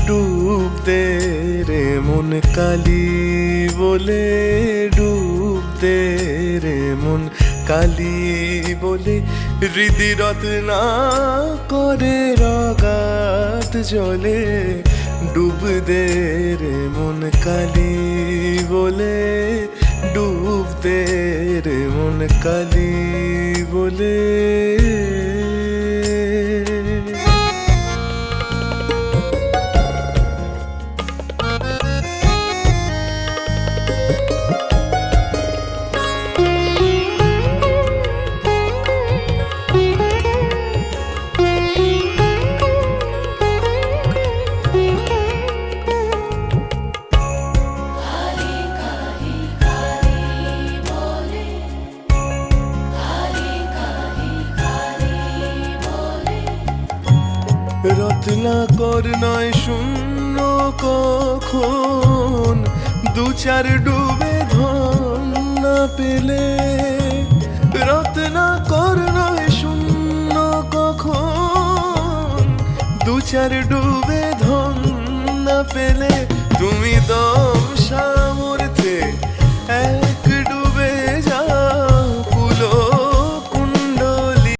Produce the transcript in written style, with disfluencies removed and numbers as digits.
ডুব দে রে মন কালি বলে, ডুব দে রে মন কালি বলে, হৃদি রত্না করে রগাত জলে, ডুব দে রে মন কালি বলে, ডুব দে রে মন কালি বলে। রত্নাকর নয় শূন্য কখন, দু চার ডুবে ধন না পেলে। রত্নাকর নয় শূন্য কখন, দু চার ডুবে ধন না পেলে। তুমি দম